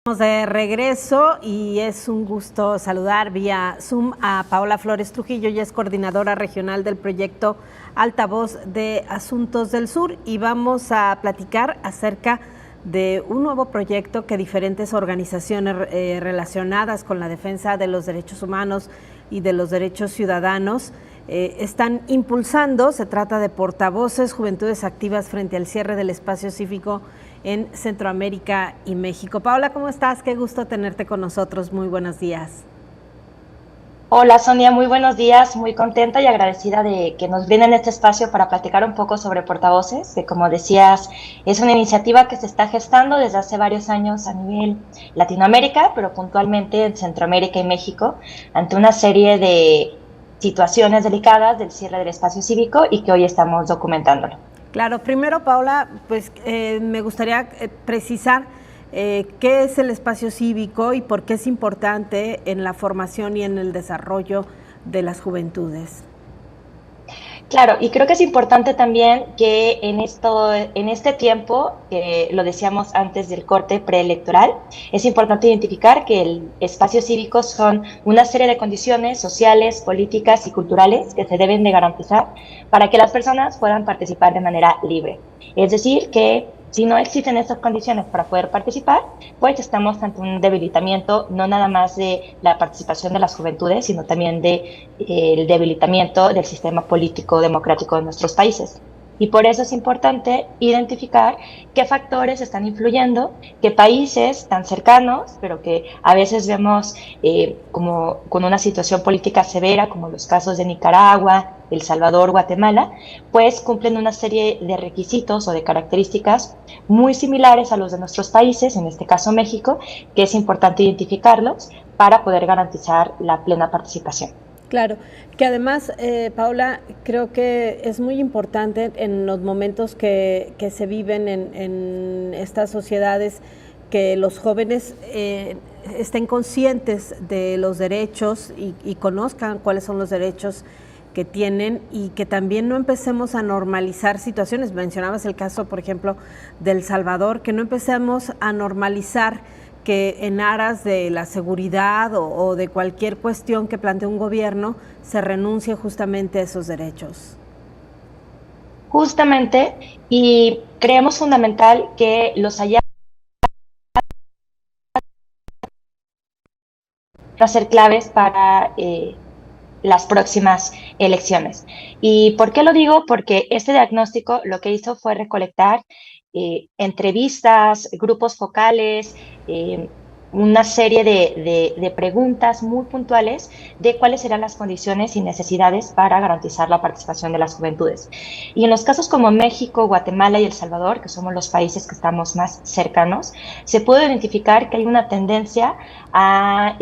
Estamos de regreso y es un gusto saludar vía Zoom a Paola Flores Trujillo. Ella es coordinadora regional del proyecto Altavoz de Asuntos del Sur y vamos a platicar acerca de un nuevo proyecto que diferentes organizaciones relacionadas con la defensa de los derechos humanos y de los derechos ciudadanos están impulsando. Se trata de Portavoces, Juventudes Activas frente al cierre del espacio cívico en Centroamérica y México. Paola, ¿cómo estás? Qué gusto tenerte con nosotros. Muy buenos días. Hola Sonia, muy buenos días, muy contenta y agradecida de que nos brinden este espacio para platicar un poco sobre Portavoces, que como decías es una iniciativa que se está gestando desde hace varios años a nivel Latinoamérica, pero puntualmente en Centroamérica y México, ante una serie de situaciones delicadas del cierre del espacio cívico y que hoy estamos documentándolo. Claro, primero Paola, pues me gustaría precisar qué es el espacio cívico y por qué es importante en la formación y en el desarrollo de las juventudes. Claro, y creo que es importante también que en este tiempo, que lo decíamos antes del corte preelectoral, es importante identificar que el espacio cívico son una serie de condiciones sociales, políticas y culturales que se deben de garantizar para que las personas puedan participar de manera libre. Es decir, que si no existen estas condiciones para poder participar, pues estamos ante un debilitamiento no nada más de la participación de las juventudes, sino también de el debilitamiento del sistema político democrático de nuestros países. Y por eso es importante identificar qué factores están influyendo, qué países tan cercanos, pero que a veces vemos como con una situación política severa, como los casos de Nicaragua, El Salvador, Guatemala, pues cumplen una serie de requisitos o de características muy similares a los de nuestros países, en este caso México, que es importante identificarlos para poder garantizar la plena participación. Claro, que además, Paula, creo que es muy importante en los momentos que se viven en estas sociedades que los jóvenes estén conscientes de los derechos y conozcan cuáles son los derechos que tienen y que también no empecemos a normalizar situaciones. Mencionabas el caso, por ejemplo, de El Salvador, que no empecemos a normalizar que en aras de la seguridad o de cualquier cuestión que plantee un gobierno se renuncie justamente a esos derechos. Justamente, y creemos fundamental que los hallazgos van a ser claves para las próximas elecciones. ¿Y por qué lo digo? Porque este diagnóstico lo que hizo fue recolectar entrevistas, grupos focales, una serie de preguntas muy puntuales de cuáles serán las condiciones y necesidades para garantizar la participación de las juventudes. Y en los casos como México, Guatemala y El Salvador, que somos los países que estamos más cercanos, se puede identificar que hay una tendencia a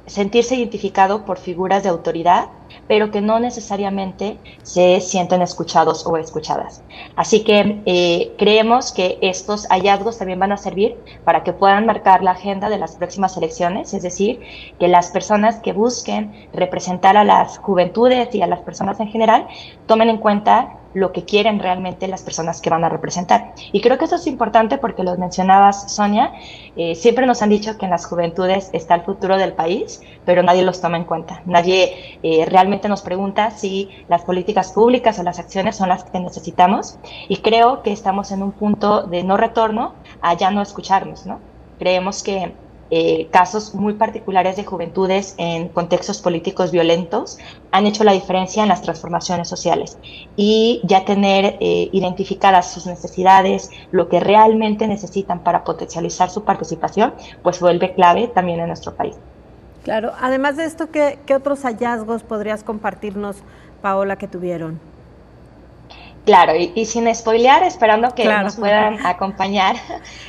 sentirse identificado por figuras de autoridad, pero que no necesariamente se sienten escuchados o escuchadas. Así que creemos que estos hallazgos también van a servir para que puedan marcar la agenda de las próximas elecciones, es decir, que las personas que busquen representar a las juventudes y a las personas en general tomen en cuenta lo que quieren realmente las personas que van a representar. Y creo que eso es importante porque lo mencionabas, Sonia, siempre nos han dicho que en las juventudes está el futuro del país, pero nadie los toma en cuenta. Nadie realmente nos pregunta si las políticas públicas o las acciones son las que necesitamos, y creo que estamos en un punto de no retorno a ya no escucharnos, ¿no? Creemos que casos muy particulares de juventudes en contextos políticos violentos han hecho la diferencia en las transformaciones sociales, y ya tener identificadas sus necesidades, lo que realmente necesitan para potencializar su participación, pues vuelve clave también en nuestro país. Claro, además de esto, ¿qué otros hallazgos podrías compartirnos, Paola, que tuvieron? Claro, y sin spoilear, esperando que Claro. nos puedan acompañar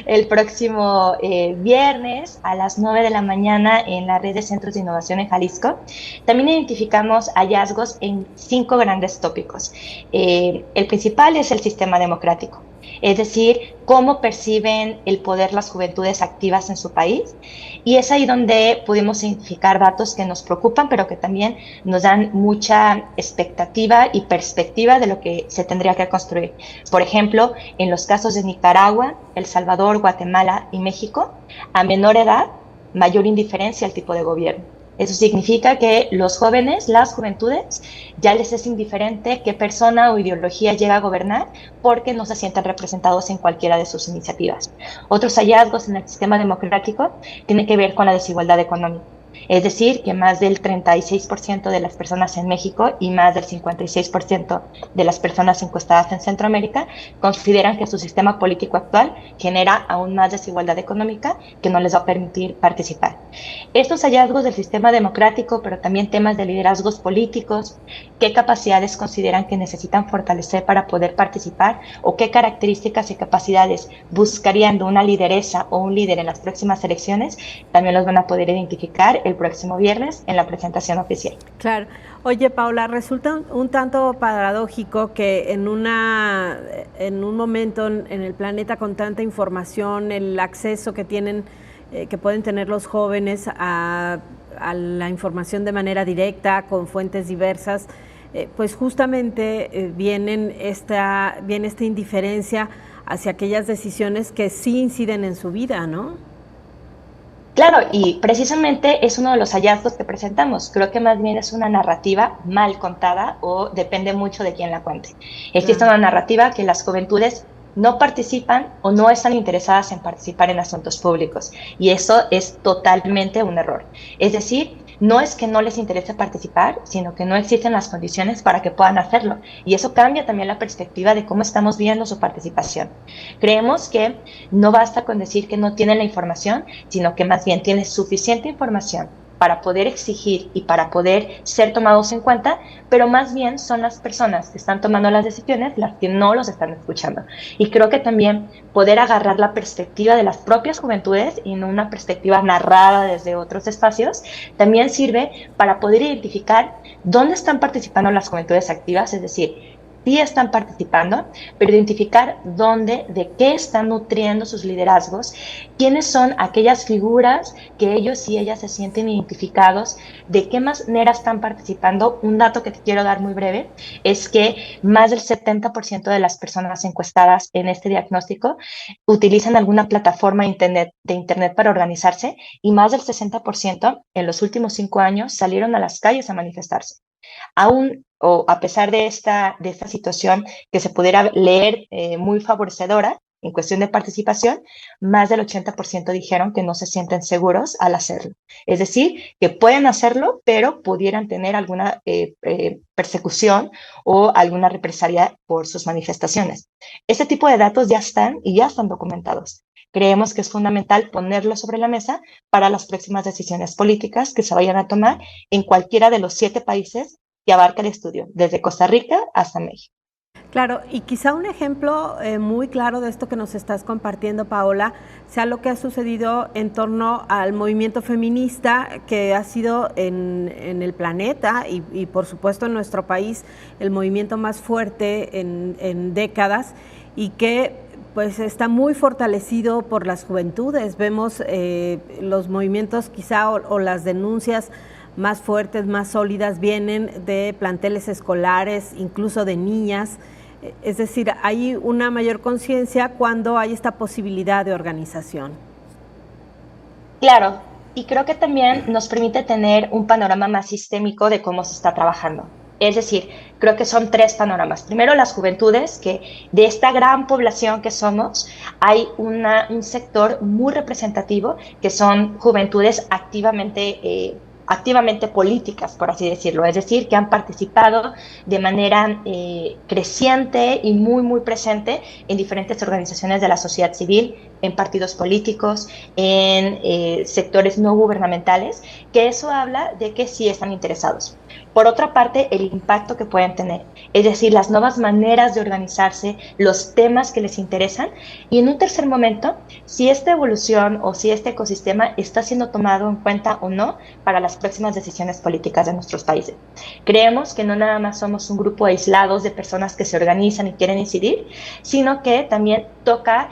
el próximo viernes a las 9 de la mañana en la red de centros de innovación en Jalisco. También identificamos hallazgos en 5 grandes tópicos. El principal es el sistema democrático. es decir, cómo perciben el poder las juventudes activas en su país. Y es ahí donde pudimos identificar datos que nos preocupan, pero que también nos dan mucha expectativa y perspectiva de lo que se tendría que construir. Por ejemplo, en los casos de Nicaragua, El Salvador, Guatemala y México, a menor edad, mayor indiferencia al tipo de gobierno. Eso significa que los jóvenes, las juventudes, ya les es indiferente qué persona o ideología llega a gobernar porque no se sienten representados en cualquiera de sus iniciativas. Otros hallazgos en el sistema democrático tienen que ver con la desigualdad económica. Es decir, que más del 36% de las personas en México y más del 56% de las personas encuestadas en Centroamérica consideran que su sistema político actual genera aún más desigualdad económica que no les va a permitir participar. Estos hallazgos del sistema democrático, pero también temas de liderazgos políticos, qué capacidades consideran que necesitan fortalecer para poder participar o qué características y capacidades buscarían de una lideresa o un líder en las próximas elecciones, también los van a poder identificar el próximo viernes en la presentación oficial. Claro. Oye, Paula, resulta un tanto paradójico que en un momento en el planeta con tanta información, el acceso que tienen, que pueden tener los jóvenes a la información de manera directa, con fuentes diversas, pues justamente viene esta indiferencia hacia aquellas decisiones que sí inciden en su vida, ¿no? Claro, y precisamente es uno de los hallazgos que presentamos. Creo que más bien es una narrativa mal contada o depende mucho de quién la cuente. Existe una narrativa que las juventudes no participan o no están interesadas en participar en asuntos públicos, y eso es totalmente un error. Es decir, no es que no les interese participar, sino que no existen las condiciones para que puedan hacerlo, y eso cambia también la perspectiva de cómo estamos viendo su participación. Creemos que no basta con decir que no tienen la información, sino que más bien tienen suficiente información para poder exigir y para poder ser tomados en cuenta, pero más bien son las personas que están tomando las decisiones las que no los están escuchando. Y creo que también poder agarrar la perspectiva de las propias juventudes y no una perspectiva narrada desde otros espacios, también sirve para poder identificar dónde están participando las juventudes activas, es decir, sí están participando, pero identificar dónde, de qué están nutriendo sus liderazgos, quiénes son aquellas figuras que ellos y ellas se sienten identificados, de qué manera están participando. Un dato que te quiero dar muy breve es que más del 70% de las personas encuestadas en este diagnóstico utilizan alguna plataforma de internet para organizarse, y más del 60% en los últimos 5 años salieron a las calles a manifestarse. Aún o a pesar de esta situación que se pudiera leer muy favorecedora en cuestión de participación, más del 80% dijeron que no se sienten seguros al hacerlo. Es decir, que pueden hacerlo, pero pudieran tener alguna persecución o alguna represalia por sus manifestaciones. Este tipo de datos ya están y ya están documentados. Creemos que es fundamental ponerlo sobre la mesa para las próximas decisiones políticas que se vayan a tomar en cualquiera de los 7 países que abarca el estudio, desde Costa Rica hasta México. Claro, y quizá un ejemplo muy claro de esto que nos estás compartiendo, Paola, sea lo que ha sucedido en torno al movimiento feminista que ha sido en el planeta y por supuesto en nuestro país el movimiento más fuerte en décadas, y que pues está muy fortalecido por las juventudes. Vemos los movimientos quizá o las denuncias más fuertes, más sólidas, vienen de planteles escolares, incluso de niñas. Es decir, hay una mayor conciencia cuando hay esta posibilidad de organización. Claro, y creo que también nos permite tener un panorama más sistémico de cómo se está trabajando. Es decir, creo que son 3 panoramas. Primero, las juventudes, que de esta gran población que somos, hay un sector muy representativo, que son juventudes activamente políticas, por así decirlo, es decir, que han participado de manera creciente y muy, muy presente en diferentes organizaciones de la sociedad civil, en partidos políticos, en sectores no gubernamentales, que eso habla de que sí están interesados. Por otra parte, el impacto que pueden tener, es decir, las nuevas maneras de organizarse, los temas que les interesan, y en un tercer momento, si esta evolución o si este ecosistema está siendo tomado en cuenta o no para las próximas decisiones políticas de nuestros países. Creemos que no nada más somos un grupo aislados de personas que se organizan y quieren incidir, sino que también toca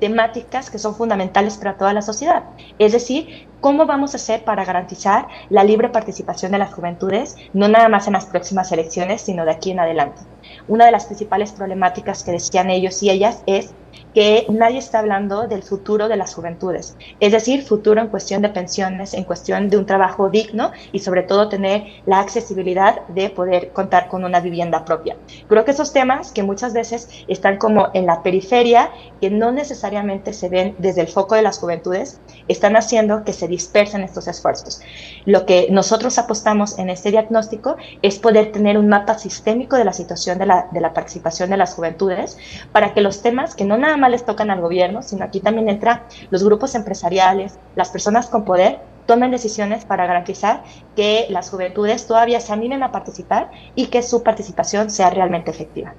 temáticas que son fundamentales para toda la sociedad. Es decir, ¿cómo vamos a hacer para garantizar la libre participación de las juventudes, no nada más en las próximas elecciones, sino de aquí en adelante? Una de las principales problemáticas que decían ellos y ellas es que nadie está hablando del futuro de las juventudes, es decir, futuro en cuestión de pensiones, en cuestión de un trabajo digno y sobre todo tener la accesibilidad de poder contar con una vivienda propia. Creo que esos temas que muchas veces están como en la periferia, que no necesariamente se ven desde el foco de las juventudes, están haciendo que se dispersen estos esfuerzos. Lo que nosotros apostamos en este diagnóstico es poder tener un mapa sistémico de la situación de la participación de las juventudes, para que los temas que no nada más les tocan al gobierno, sino aquí también entran los grupos empresariales, las personas con poder, tomen decisiones para garantizar que las juventudes todavía se animen a participar y que su participación sea realmente efectiva.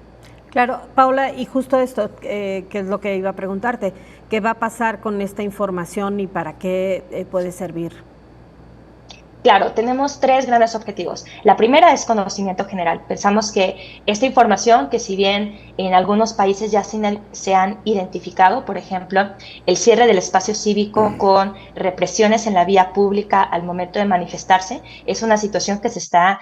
Claro, Paula, y justo esto, que es lo que iba a preguntarte, ¿qué va a pasar con esta información y para qué puede servir? Claro, tenemos 3 grandes objetivos. La primera es conocimiento general. Pensamos que esta información, que si bien en algunos países ya se han identificado, por ejemplo, el cierre del espacio cívico con represiones en la vía pública al momento de manifestarse, es una situación que se está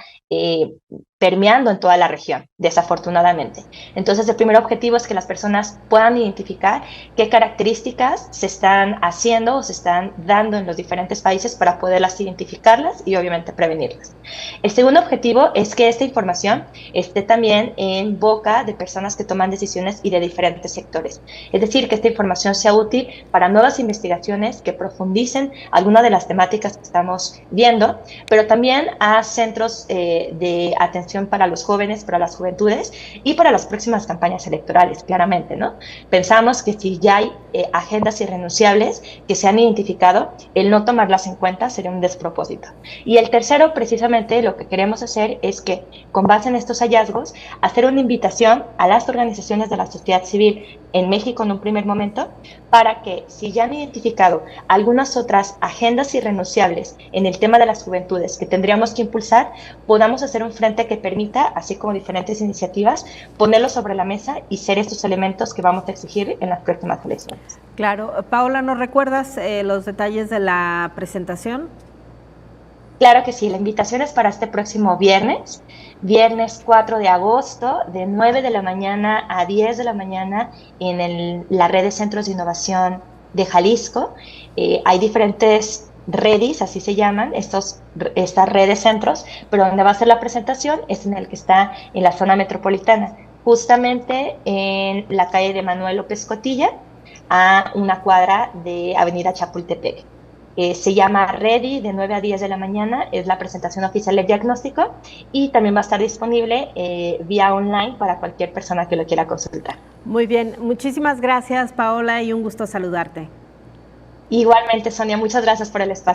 permeando en toda la región, desafortunadamente. Entonces, el primer objetivo es que las personas puedan identificar qué características se están haciendo o se están dando en los diferentes países para poderlas identificarlas y obviamente prevenirlas. El segundo objetivo es que esta información esté también en boca de personas que toman decisiones y de diferentes sectores. Es decir, que esta información sea útil para nuevas investigaciones que profundicen algunas de las temáticas que estamos viendo, pero también a centros de atención para los jóvenes, para las juventudes y para las próximas campañas electorales, claramente, ¿no? Pensamos que si ya hay agendas irrenunciables que se han identificado, el no tomarlas en cuenta sería un despropósito. Y el tercero, precisamente, lo que queremos hacer es que, con base en estos hallazgos, hacer una invitación a las organizaciones de la sociedad civil en México en un primer momento, para que, si ya han identificado algunas otras agendas irrenunciables en el tema de las juventudes que tendríamos que impulsar, podamos hacer un frente que permita, así como diferentes iniciativas, ponerlos sobre la mesa y ser estos elementos que vamos a exigir en las próximas elecciones. Claro. Paula, ¿nos recuerdas los detalles de la presentación? Claro que sí, la invitación es para este próximo viernes 4 de agosto, de 9 de la mañana a 10 de la mañana en la red de centros de innovación de Jalisco. Hay diferentes redes, así se llaman, estas redes de centros, pero donde va a ser la presentación es en el que está en la zona metropolitana, justamente en la calle de Manuel López Cotilla, a una cuadra de Avenida Chapultepec. Se llama Ready, de 9 a 10 de la mañana, es la presentación oficial del diagnóstico y también va a estar disponible vía online para cualquier persona que lo quiera consultar. Muy bien, muchísimas gracias, Paola, y un gusto saludarte. Igualmente, Sonia, muchas gracias por el espacio.